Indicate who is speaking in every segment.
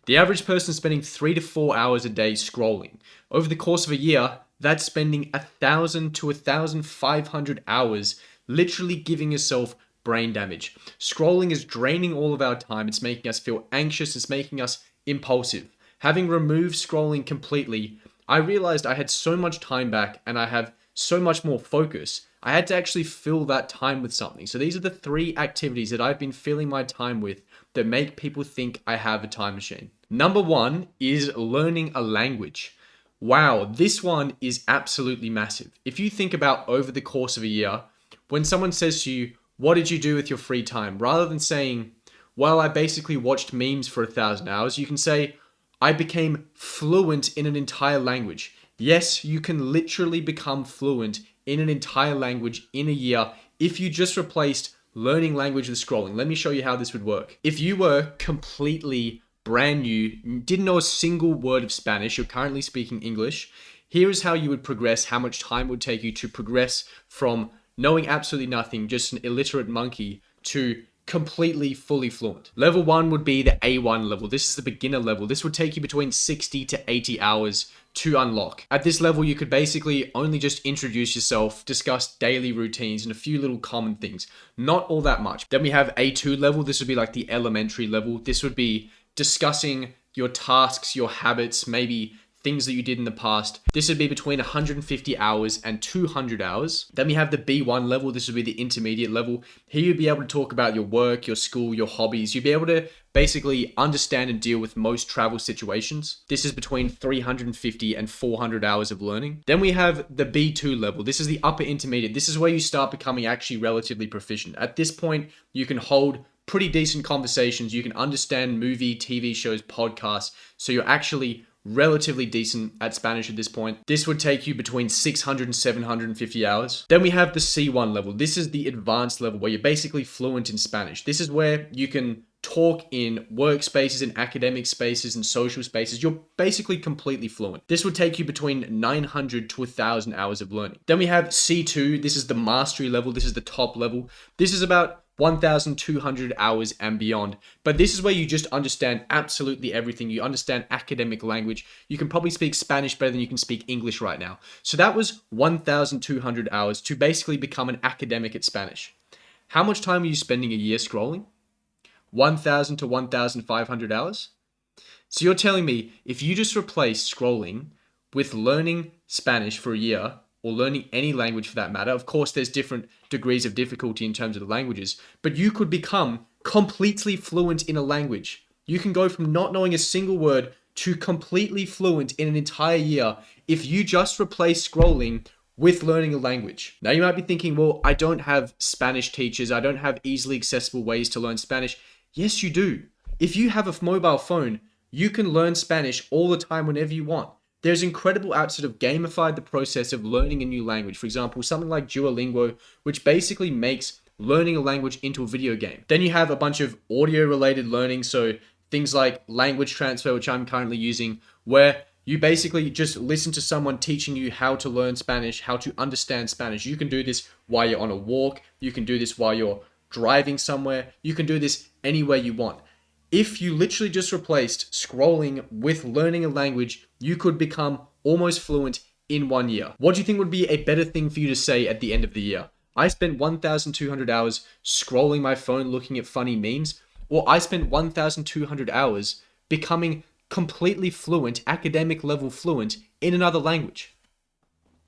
Speaker 1: The average person is spending 3 to 4 hours a day scrolling. Over the course of a year, that's spending 1,000 to 1,500 hours literally giving yourself brain damage. Scrolling is draining all of our time. It's making us feel anxious. It's making us impulsive. Having removed scrolling completely, I realized I had so much time back and I have so much more focus. I had to actually fill that time with something. So these are the 3 activities that I've been filling my time with that make people think I have a time machine. Number 1 is learning a language. Wow, this one is absolutely massive. If you think about over the course of a year, when someone says to you, what did you do with your free time? Rather than saying, well, I basically watched memes for 1,000 hours, you can say, I became fluent in an entire language. Yes, you can literally become fluent in an entire language in a year if you just replaced learning language with scrolling. Let me show you how this would work. If you were completely brand new, didn't know a single word of Spanish, you're currently speaking English, here is how you would progress, how much time it would take you to progress from knowing absolutely nothing, just an illiterate monkey, to completely fully fluent. Level 1 would be the A1 level. This is the beginner level. This would take you between 60 to 80 hours to unlock. At this level, you could basically only just introduce yourself, discuss daily routines and a few little common things. Not all that much. Then we have A2 level. This would be like the elementary level. This would be discussing your tasks, your habits, maybe things that you did in the past. This would be between 150 hours and 200 hours. Then we have the B1 level. This would be the intermediate level. Here you'd be able to talk about your work, your school, your hobbies. You'd be able to basically understand and deal with most travel situations. This is between 350 and 400 hours of learning. Then we have the B2 level. This is the upper intermediate. This is where you start becoming actually relatively proficient. At this point, you can hold pretty decent conversations. You can understand movie, TV shows, podcasts. So you're actually relatively decent at Spanish at this point. This would take you between 600 and 750 hours. Then we have the C1 level. This is the advanced level where you're basically fluent in Spanish. This is where you can talk in workspaces, in academic spaces, and social spaces. You're basically completely fluent. This would take you between 900 to 1,000 hours of learning. Then we have C2. This is the mastery level. This is the top level. This is about 1,200 hours and beyond. But this is where you just understand absolutely everything. You understand academic language. You can probably speak Spanish better than you can speak English right now. So that was 1,200 hours to basically become an academic at Spanish. How much time are you spending a year scrolling? 1,000 to 1,500 hours? So you're telling me if you just replace scrolling with learning Spanish for a year, or learning any language for that matter. Of course, there's different degrees of difficulty in terms of the languages, but you could become completely fluent in a language. You can go from not knowing a single word to completely fluent in an entire year if you just replace scrolling with learning a language. Now you might be thinking, well, I don't have Spanish teachers. I don't have easily accessible ways to learn Spanish. Yes, you do. If you have a mobile phone, you can learn Spanish all the time whenever you want. There's incredible apps that have gamified the process of learning a new language. For example, something like Duolingo, which basically makes learning a language into a video game. Then you have a bunch of audio-related learning, so things like language transfer, which I'm currently using, where you basically just listen to someone teaching you how to learn Spanish, how to understand Spanish. You can do this while you're on a walk. You can do this while you're driving somewhere. You can do this anywhere you want. If you literally just replaced scrolling with learning a language, you could become almost fluent in 1 year. What do you think would be a better thing for you to say at the end of the year? I spent 1,200 hours scrolling my phone looking at funny memes, or I spent 1,200 hours becoming completely fluent, academic level fluent in another language.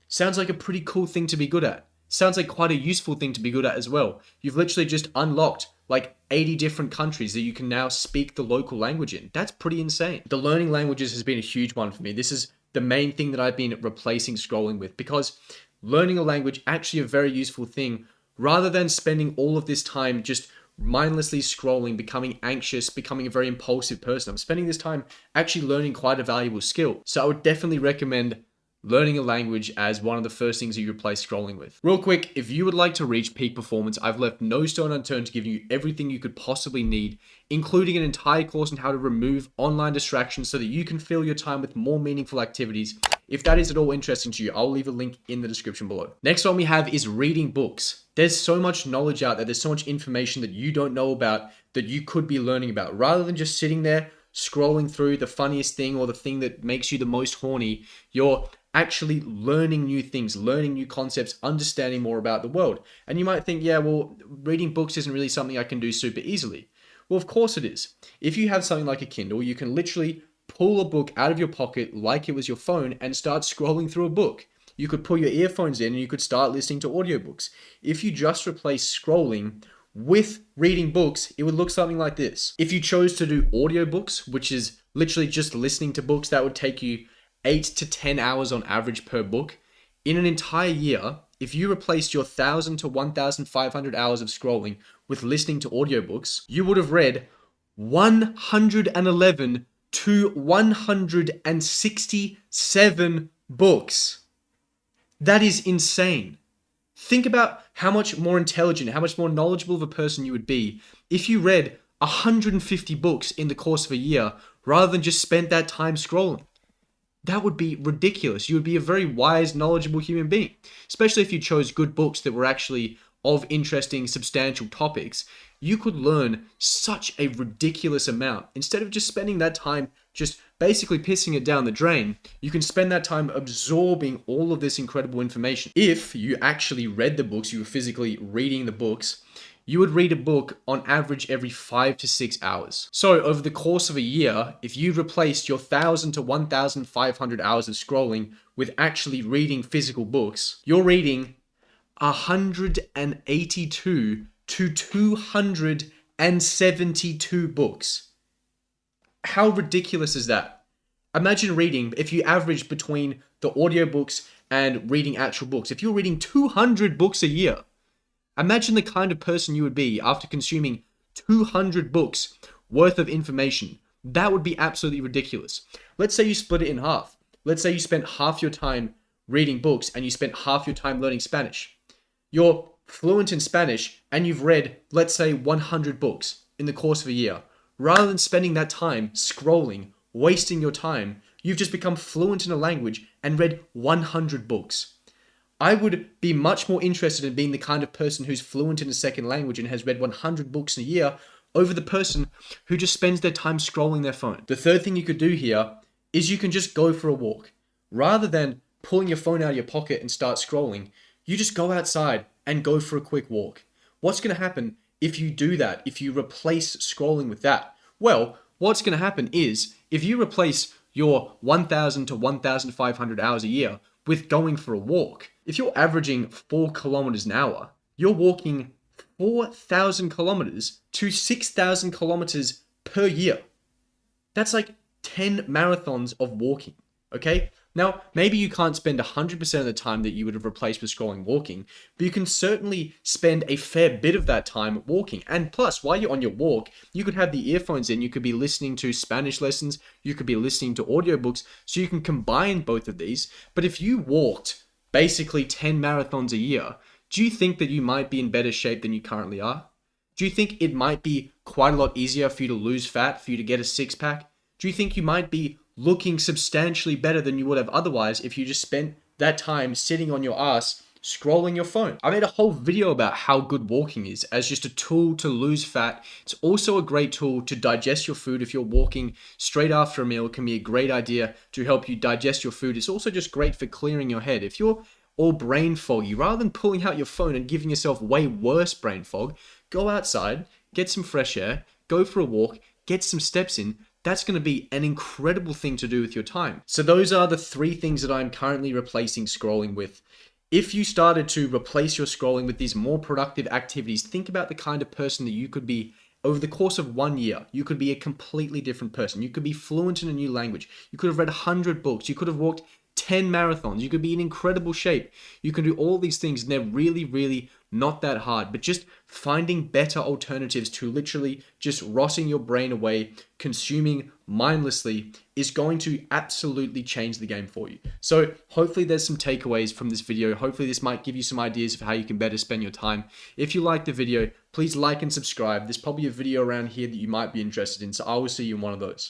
Speaker 1: Sounds like a pretty cool thing to be good at. Sounds like quite a useful thing to be good at as well. You've literally just unlocked like 80 different countries that you can now speak the local language in. That's pretty insane. The learning languages has been a huge one for me. This is the main thing that I've been replacing scrolling with, because learning a language actually a very useful thing rather than spending all of this time just mindlessly scrolling, becoming anxious, becoming a very impulsive person. I'm spending this time actually learning quite a valuable skill. So I would definitely recommend learning a language as one of the first things you replace scrolling with. Real quick, if you would like to reach peak performance, I've left no stone unturned to give you everything you could possibly need, including an entire course on how to remove online distractions so that you can fill your time with more meaningful activities. If that is at all interesting to you, I'll leave a link in the description below. Next one we have is reading books. There's so much knowledge out there. There's so much information that you don't know about that you could be learning about. Rather than just sitting there scrolling through the funniest thing or the thing that makes you the most horny. You're actually learning new things, learning new concepts, understanding more about the world. And you might think, yeah, well, reading books isn't really something I can do super easily. Well, of course it is. If you have something like a Kindle, you can literally pull a book out of your pocket like it was your phone and start scrolling through a book. You could put your earphones in and you could start listening to audiobooks. If you just replace scrolling with reading books, it would look something like this. If you chose to do audiobooks, which is literally just listening to books, that would take you 8 to 10 hours on average per book. In an entire year, if you replaced your 1,000 to 1,500 hours of scrolling with listening to audiobooks, you would have read 111 to 167 books. That is insane. Think about how much more intelligent, how much more knowledgeable of a person you would be if you read 150 books in the course of a year rather than just spent that time scrolling. That would be ridiculous. You would be a very wise, knowledgeable human being, especially if you chose good books that were actually of interesting, substantial topics. You could learn such a ridiculous amount. Instead of just spending that time just basically pissing it down the drain, you can spend that time absorbing all of this incredible information. If you actually read the books, you were physically reading the books, you would read a book on average every 5 to 6 hours. So over the course of a year, if you replaced your 1,000 to 1,500 hours of scrolling with actually reading physical books, you're reading 182 to 272 books. How ridiculous is that? Imagine reading, if you average between the audiobooks and reading actual books, if you're reading 200 books a year, imagine the kind of person you would be after consuming 200 books worth of information. That would be absolutely ridiculous. Let's say you split it in half. Let's say you spent half your time reading books and you spent half your time learning Spanish. You're fluent in Spanish and you've read, let's say, 100 books in the course of a year. Rather than spending that time scrolling, wasting your time, you've just become fluent in a language and read 100 books. I would be much more interested in being the kind of person who's fluent in a second language and has read 100 books in a year over the person who just spends their time scrolling their phone. The third thing you could do here is you can just go for a walk. Rather than pulling your phone out of your pocket and start scrolling, you just go outside and go for a quick walk. What's going to happen if you do that, if you replace scrolling with that? Well, what's going to happen is if you replace your 1,000 to 1,500 hours a year with going for a walk, if you're averaging 4 kilometers an hour, you're walking 4,000 kilometers to 6,000 kilometers per year. That's like 10 marathons of walking, okay? Now, maybe you can't spend 100% of the time that you would have replaced with scrolling walking, but you can certainly spend a fair bit of that time walking. And plus, while you're on your walk, you could have the earphones in, you could be listening to Spanish lessons, you could be listening to audiobooks, so you can combine both of these. But if you walked basically 10 marathons a year, do you think that you might be in better shape than you currently are? Do you think it might be quite a lot easier for you to lose fat, for you to get a six-pack? Do you think you might be looking substantially better than you would have otherwise if you just spent that time sitting on your ass scrolling your phone? I made a whole video about how good walking is as just a tool to lose fat. It's also a great tool to digest your food. If you're walking straight after a meal, it can be a great idea to help you digest your food. It's also just great for clearing your head. If you're all brain foggy, rather than pulling out your phone and giving yourself way worse brain fog, go outside, get some fresh air, go for a walk, get some steps in. That's going to be an incredible thing to do with your time. So those are the 3 things that I'm currently replacing scrolling with. If you started to replace your scrolling with these more productive activities, think about the kind of person that you could be over the course of 1 year. You could be a completely different person. You could be fluent in a new language. You could have read 100 books. You could have walked 10 marathons. You could be in incredible shape. You can do all these things and they're really, really not that hard, but just finding better alternatives to literally just rotting your brain away, consuming mindlessly is going to absolutely change the game for you. So hopefully there's some takeaways from this video. Hopefully this might give you some ideas of how you can better spend your time. If you like the video, please like and subscribe. There's probably a video around here that you might be interested in, so I will see you in one of those.